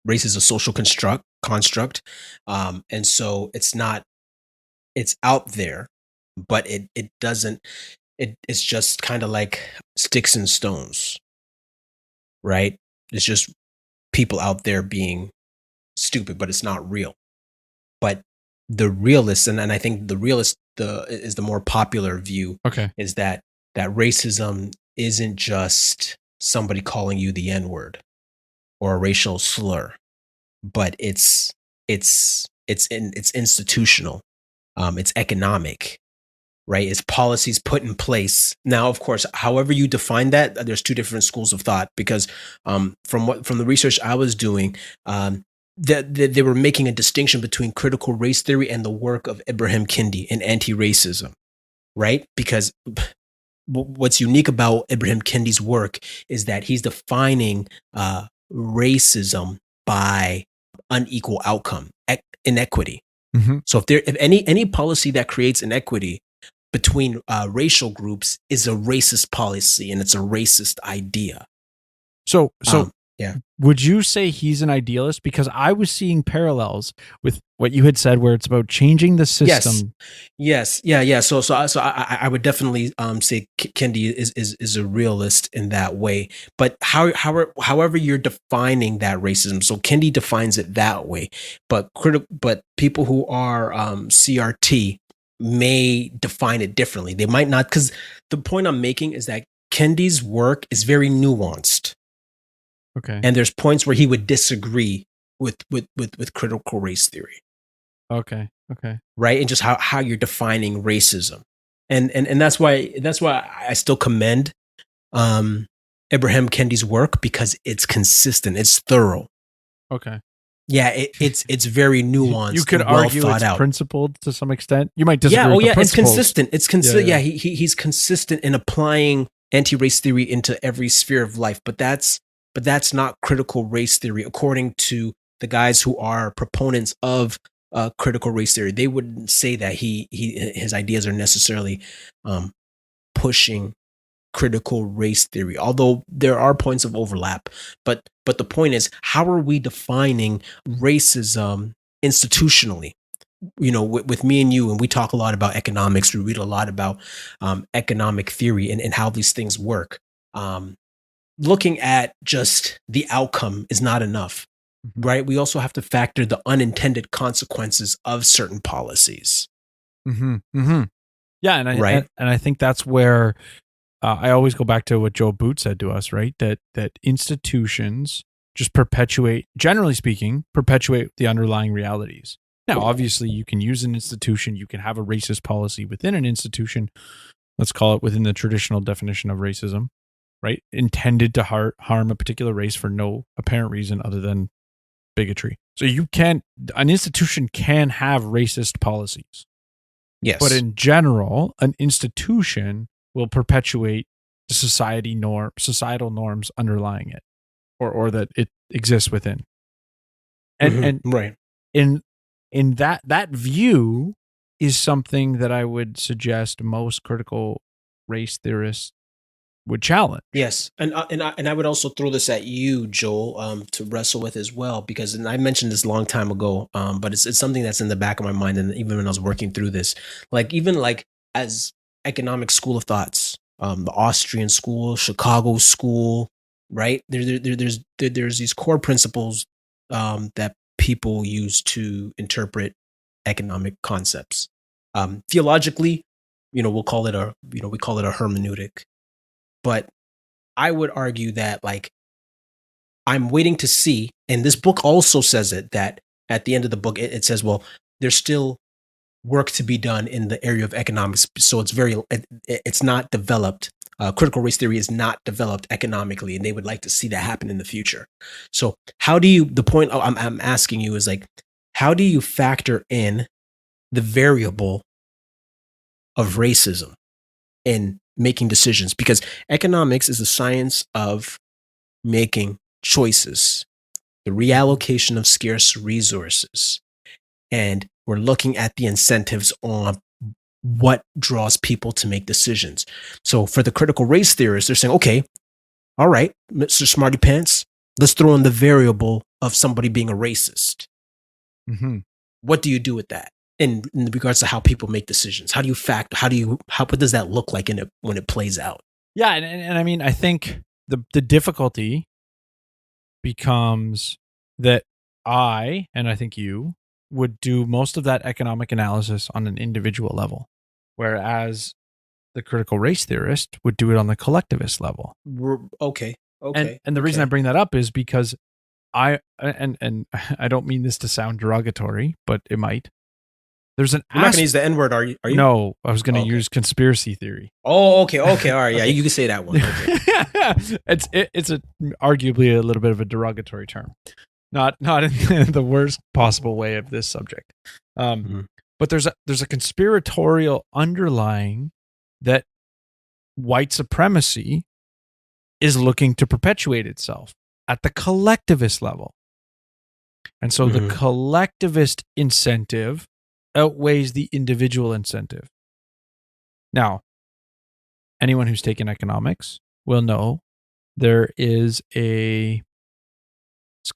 race is a social construct. And so it's out there, but it doesn't, it's just kind of like sticks and stones, right? It's just people out there being stupid, but it's not real. But the realist, and I think the realist is the more popular view, is that racism isn't just somebody calling you the N-word or a racial slur, but it's institutional, it's economic, right? It's policies put in place. Now, of course, however you define that, there's two different schools of thought, because from the research I was doing, they were making a distinction between critical race theory and the work of Ibram Kendi and anti-racism, right? Because what's unique about Ibram Kendi's work is that he's defining racism by unequal outcome, inequity. Mm-hmm. So if any policy that creates inequity between racial groups is a racist policy, and it's a racist idea. So yeah. Would you say he's an idealist? Because I was seeing parallels with what you had said, where it's about changing the system. Yes. Yeah. So I would definitely say Kendi is a realist in that way. But however you're defining that racism, so Kendi defines it that way. But people who are CRT may define it differently. They might not, because the point I'm making is that Kendi's work is very nuanced. Okay. And there's points where he would disagree with critical race theory. Okay. Right. And just how you're defining racism. And that's why I still commend Ibram Kendi's work, because it's consistent. It's thorough. Okay. Yeah, it's very nuanced. You could argue it's principled to some extent. You might disagree. It's consistent. It's consistent. Yeah, he's consistent in applying anti-race theory into every sphere of life. But that's not critical race theory, according to the guys who are proponents of critical race theory. They wouldn't say that his ideas are necessarily pushing critical race theory, although there are points of overlap. But the point is, how are we defining racism institutionally? With me and you, and we talk a lot about economics, we read a lot about economic theory and how these things work. Looking at just the outcome is not enough, right? We also have to factor the unintended consequences of certain policies. Mm-hmm. Mm-hmm. Yeah, and I think that's where I always go back to what Joe Boot said to us, right? That institutions just generally speaking, perpetuate the underlying realities. Now, obviously, you can use an institution, you can have a racist policy within an institution, let's call it within the traditional definition of racism, right? Intended to harm a particular race for no apparent reason other than bigotry. So an institution can have racist policies. Yes. But in general, an institution will perpetuate the societal norms underlying it, or that it exists within. And right. In in that view is something that I would suggest most critical race theorists would challenge. Yes, and I would also throw this at you, Joel, to wrestle with as well, because and I mentioned this a long time ago, but it's something that's in the back of my mind, and even when I was working through this, even as economic school of thoughts, the Austrian school, Chicago school, right? There's these core principles that people use to interpret economic concepts. Theologically, we call it a hermeneutic. But I would argue that I'm waiting to see, and this book also says it, that at the end of the book, it says, well, there's still work to be done in the area of economics. So it's not developed. Critical race theory is not developed economically, and they would like to see that happen in the future. So the point I'm asking you is how do you factor in the variable of racism in making decisions? Because economics is the science of making choices, the reallocation of scarce resources. And we're looking at the incentives on what draws people to make decisions. So for the critical race theorists, they're saying, okay, all right, Mr. Smarty Pants, let's throw in the variable of somebody being a racist. Mm-hmm. What do you do with that? In regards to how people make decisions, what does that look like when it plays out? Yeah, and I mean, I think the difficulty becomes that I think you would do most of that economic analysis on an individual level, whereas the critical race theorist would do it on the collectivist level. Okay. And the reason I bring that up is because I don't mean this to sound derogatory, but it might. There's an You're not going to use the N-word, are you? No, I was going to use conspiracy theory. Oh, okay, all right, yeah, you can say that one. Okay. It's arguably a little bit of a derogatory term, not in the worst possible way of this subject. But there's a conspiratorial underlying that white supremacy is looking to perpetuate itself at the collectivist level, and so the collectivist incentive outweighs the individual incentive. Now, anyone who's taken economics will know it's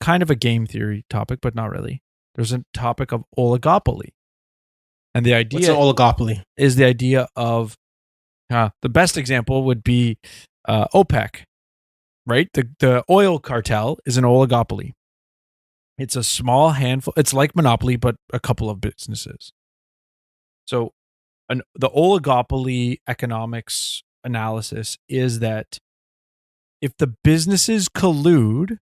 kind of a game theory topic, but not really. There's a topic of oligopoly. And the idea... What's an oligopoly? Is the idea of... the best example would be OPEC, right? The oil cartel is an oligopoly. It's a small handful. It's like monopoly, but a couple of businesses. So the oligopoly economics analysis is that if the businesses collude,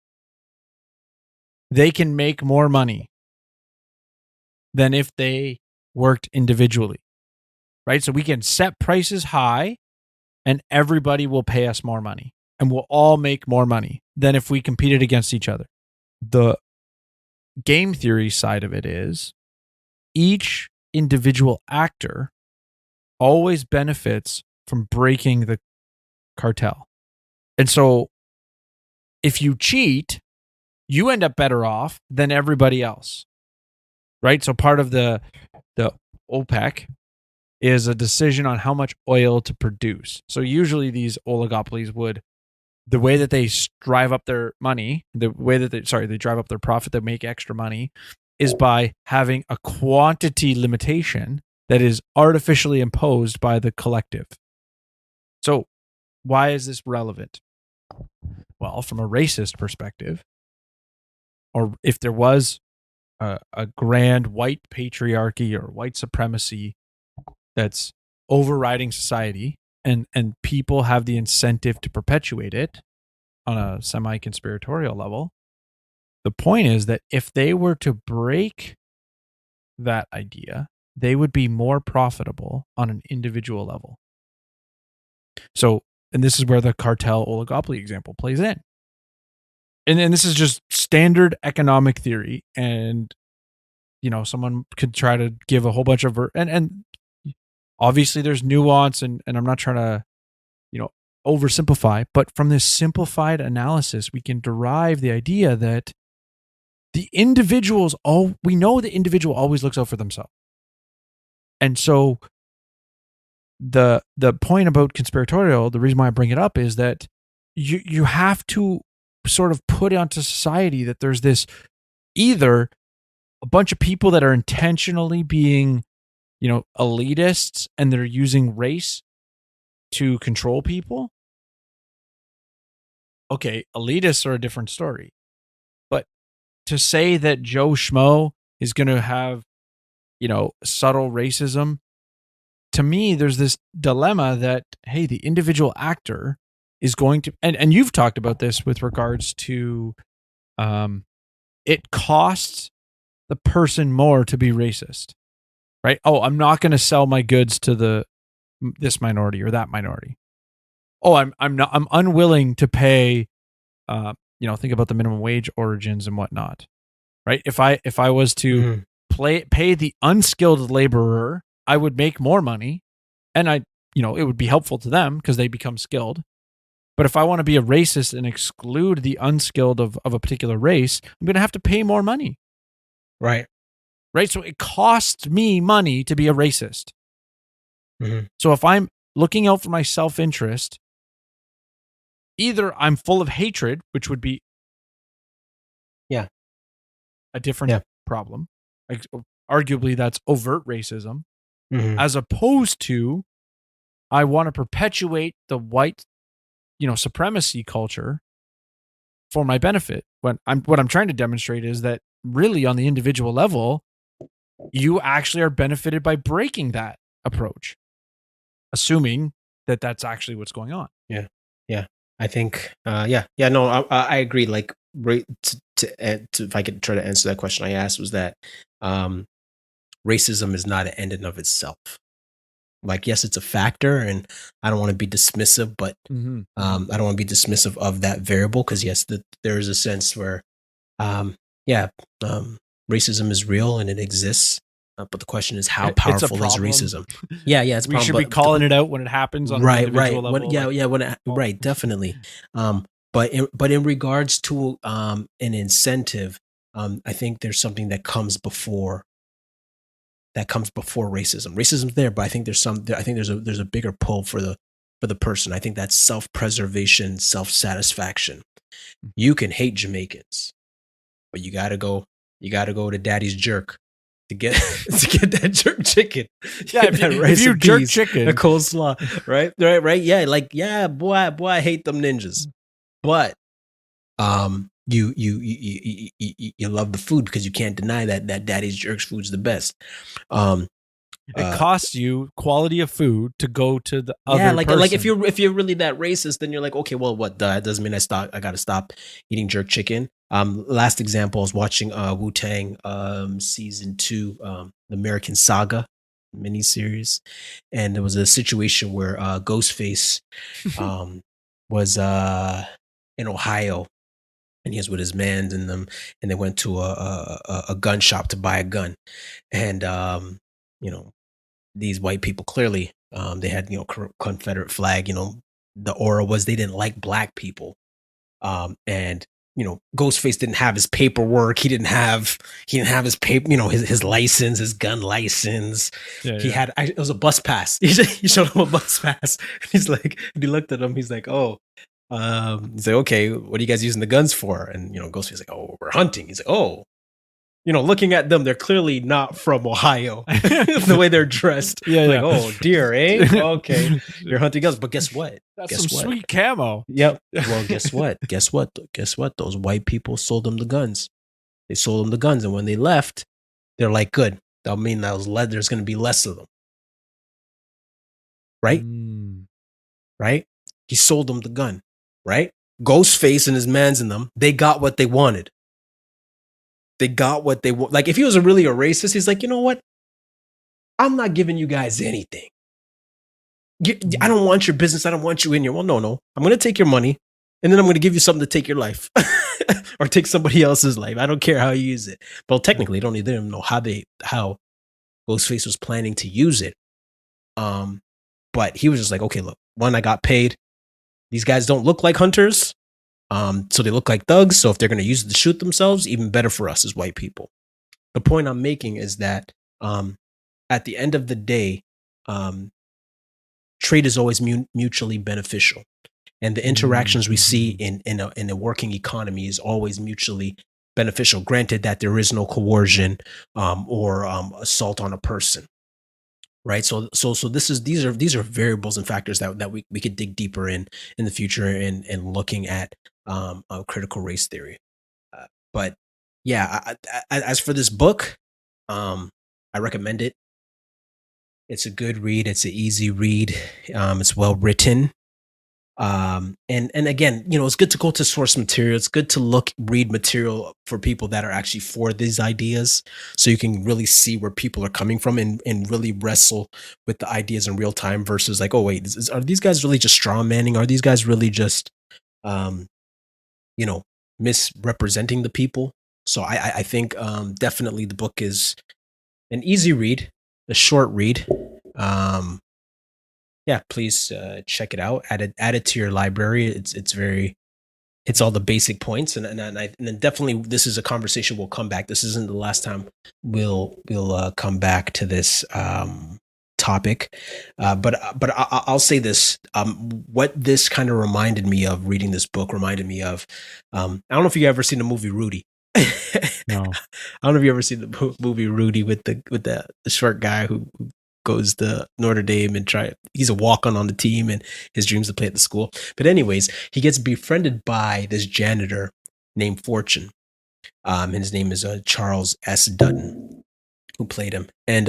they can make more money than if they worked individually, right? So we can set prices high and everybody will pay us more money and we'll all make more money than if we competed against each other. The game theory side of it is each individual actor always benefits from breaking the cartel. And so if you cheat, you end up better off than everybody else, right? So part of the OPEC is a decision on how much oil to produce. So usually these oligopolies the way that they drive up their money, they drive up their profit, they make extra money, is by having a quantity limitation that is artificially imposed by the collective. So why is this relevant? Well, from a racist perspective, or if there was a grand white patriarchy or white supremacy that's overriding society, and people have the incentive to perpetuate it on a semi-conspiratorial level, the point is that if they were to break that idea, they would be more profitable on an individual level. So, and this is where the cartel oligopoly example plays in. And this is just standard economic theory. And, someone could try to give a whole bunch of, and obviously there's nuance and I'm not trying to, oversimplify, but from this simplified analysis, we can derive the idea that the individuals, we know the individual always looks out for themselves. And so the point about conspiratorial, the reason why I bring it up is that you have to sort of put onto society that there's this either a bunch of people that are intentionally being, elitists and they're using race to control people. Okay, elitists are a different story. But to say that Joe Schmo is going to have, subtle racism, to me, there's this dilemma that, hey, the individual actor is going to, and you've talked about this with regards to, it costs the person more to be racist, right? Oh, I'm not going to sell my goods to this minority or that minority. Oh, I'm unwilling to pay, think about the minimum wage origins and whatnot, right? If I was to pay the unskilled laborer, I would make more money, and it would be helpful to them because they become skilled. But if I want to be a racist and exclude the unskilled of a particular race, I'm going to have to pay more money. Right. Right. So it costs me money to be a racist. Mm-hmm. So if I'm looking out for my self-interest, either I'm full of hatred, which would be a different problem. Like, arguably, that's overt racism, as opposed to I want to perpetuate the white, supremacy culture for my benefit. What I'm trying to demonstrate is that really on the individual level, you actually are benefited by breaking that approach, assuming that that's actually what's going on. Yeah. I think, no, I agree. Like, if I could try to answer that question I asked, was that racism is not an end in of itself. Like, yes, it's a factor, and I don't want to be dismissive, but I don't want to be dismissive of that variable because, yes, there is a sense where, racism is real and it exists. But the question is, how powerful is racism? Yeah, it's a we problem. Should be calling it out when it happens on an individual level. Right, definitely. But in regards to an incentive, I think there's something that comes before racism. Racism's there, but I think there's a bigger pull for the person. I think that's self-preservation, self-satisfaction. You can hate Jamaicans, but you gotta go to Daddy's Jerk to get that jerk chicken. Yeah, if you jerk chicken, a coleslaw, right? Yeah, boy, I hate them ninjas. But you love the food because you can't deny that Daddy's Jerk's food's the best. It costs you quality of food to go to the other person. Like if you're really that racist, then you're like, okay, well, what? That doesn't mean I got to stop eating jerk chicken. Last example, I was watching Wu-Tang season 2, the American Saga miniseries, and there was a situation where Ghostface was in Ohio, and he was with his mans and them, and they went to a gun shop to buy a gun, and these white people clearly they had Confederate flag. The aura was they didn't like black people, and Ghostface didn't have his paperwork. He didn't have his paper, his license, his gun license. It was a bus pass. He showed him a bus pass. He's like, and he looked at him. He's like, oh, he's like, okay, what are you guys using the guns for? And Ghostface is like, oh, we're hunting. He's like, oh, looking at them, they're clearly not from Ohio. The way they're dressed. Oh dear, eh? Okay, you're hunting guns, but guess what? That's sweet camo. Yep. Well, guess what? Those white people sold them the guns. They sold them the guns, and when they left, they're like, good. That'll mean there's going to be less of them. Right? Right? He sold them the gun. Right? Ghostface and his mans in them, they got what they wanted. They got what they want. Like, if he was really a racist, he's like, you know what? I'm not giving you guys anything. I don't want your business. I don't want you in here. Well, no. I'm going to take your money, and then I'm going to give you something to take your life or take somebody else's life. I don't care how you use it. Well, technically, they didn't know how Ghostface was planning to use it. But he was just like, okay, look, one, I got paid. These guys don't look like hunters. So they look like thugs. So if they're going to use it to shoot themselves, even better for us as white people. The point I'm making is that at the end of the day, trade is always mutually beneficial. And the interactions we see in a working economy is always mutually beneficial. Granted that there is no coercion or assault on a person, right? So these are variables and factors that we could dig deeper in the future in looking at critical race theory. But yeah, as for this book, I recommend it. It's a good read. It's an easy read. It's well written. And again, it's good to go to source material. It's good to read material for people that are actually for these ideas, so you can really see where people are coming from and really wrestle with the ideas in real time versus like, oh wait, are these guys really just straw manning? Are these guys really just, misrepresenting the people? So I think definitely the book is an easy read, a short read. Yeah, please check it out. Add it to your library. It's all the basic points, and then definitely this is a conversation we'll come back. This isn't the last time we'll come back to this topic. But I'll say this. What this kind of reminded me of, reading this book reminded me of. I don't know if you ever seen the movie Rudy. No, I don't know if you ever seen the movie Rudy with the short guy who goes to Notre Dame and he's a walk-on the team and his dreams to play at the school. But anyways, he gets befriended by this janitor named Fortune. His name is Charles S. Dutton, who played him. And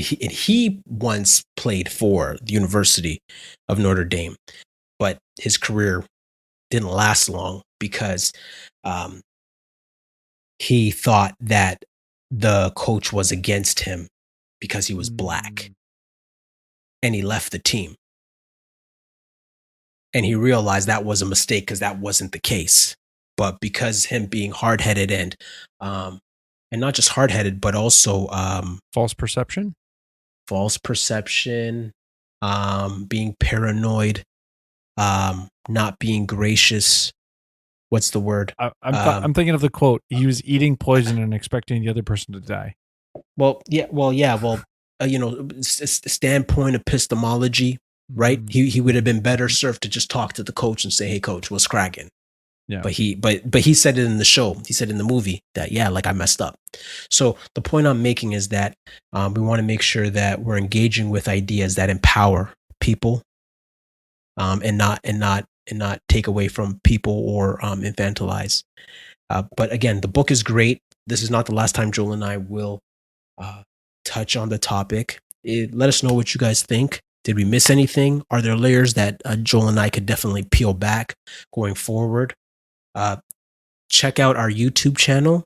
he once played for the University of Notre Dame, but his career didn't last long because he thought that the coach was against him because he was black, and he left the team. And he realized that was a mistake because that wasn't the case. But because him being hard-headed and not just hard-headed, but also false perception, being paranoid, not being gracious. What's the word? I'm thinking of the quote. He was eating poison and expecting the other person to die. Standpoint epistemology, right? He would have been better served to just talk to the coach and say, "Hey, coach, what's cracking?" Yeah. But he said it in the show. He said in the movie that, I messed up. So the point I'm making is that we want to make sure that we're engaging with ideas that empower people, and not take away from people or infantilize. But again, the book is great. This is not the last time Joel and I will touch on the topic. Let us know what you guys think. Did we miss anything? Are there layers that Joel and I could definitely peel back going forward? Check out our YouTube channel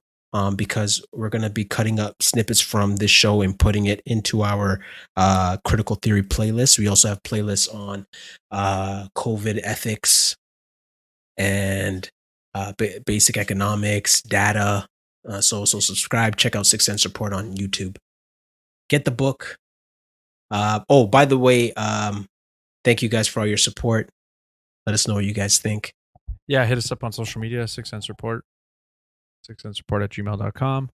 because we're going to be cutting up snippets from this show and putting it into our critical theory playlist. We also have playlists on COVID ethics and basic economics, data. So subscribe, check out Sixth Sense Report on YouTube. Get the book. By the way, thank you guys for all your support. Let us know what you guys think. Yeah, hit us up on social media, Sixth Sense Report, sixthsensereport@gmail.com.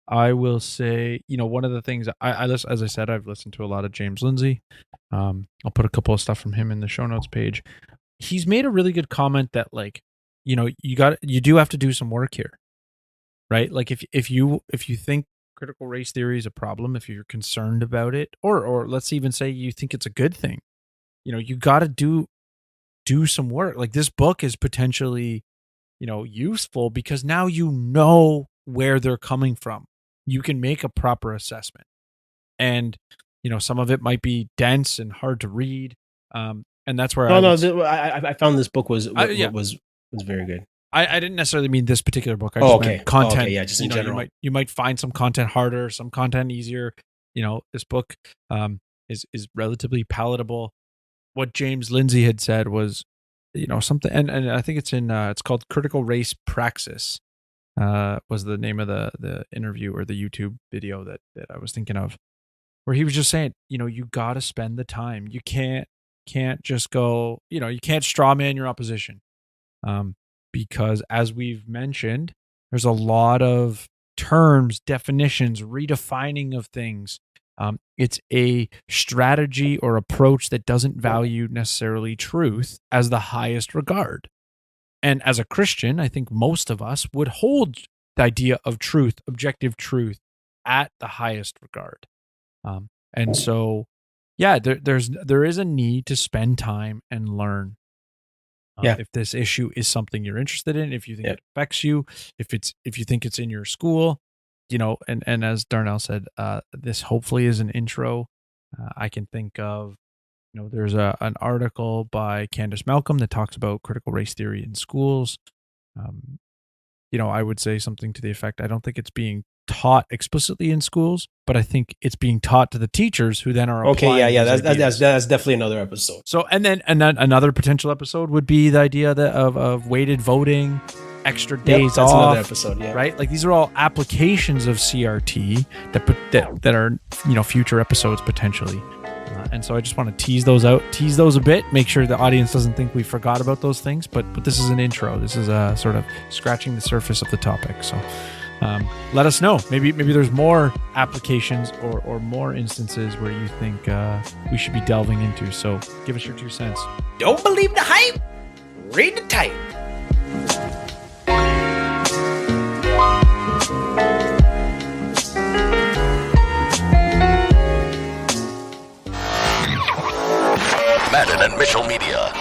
I will say, one of the things as I said, I've listened to a lot of James Lindsay. I'll put a couple of stuff from him in the show notes page. He's made a really good comment that you do have to do some work here, right? Like if you think critical race theory is a problem, if you're concerned about it, or let's even say you think it's a good thing, you got to do some work. Like this book is potentially, useful because now you know where they're coming from. You can make a proper assessment, and some of it might be dense and hard to read. And that's where I found this book was very good. I didn't necessarily mean this particular book. I just meant content. Okay, yeah, just in general. You might find some content harder, some content easier. This book is relatively palatable. What James Lindsay had said was, something, and I think it's called Critical Race Praxis. Was the name of the interview or the YouTube video that I was thinking of, where he was just saying, you got to spend the time. You can't just go, you can't straw man your opposition. because as we've mentioned, there's a lot of terms, definitions, redefining of things. It's a strategy or approach that doesn't value necessarily truth as the highest regard. And as a Christian, I think most of us would hold the idea of truth, objective truth, at the highest regard. And so, yeah, there is a need to spend time and learn. If this issue is something you're interested in, if you think it affects you, if you think it's in your school, and as Darnell said, this hopefully is an intro. I can think of, there's an article by Candace Malcolm that talks about critical race theory in schools. I would say something to the effect, I don't think it's being taught explicitly in schools, but I think it's being taught to the teachers who then are applying. That's definitely another episode. So and then another potential episode would be the idea of weighted voting, extra days that's off. Another episode, right? Like these are all applications of CRT that are future episodes potentially. And so I just want to tease those a bit, make sure the audience doesn't think we forgot about those things. But this is an intro. This is a sort of scratching the surface of the topic. So let us know. Maybe there's more applications or more instances where you think we should be delving into. So give us your 2 cents. Don't believe the hype. Read the type. Madden and Mitchell Media.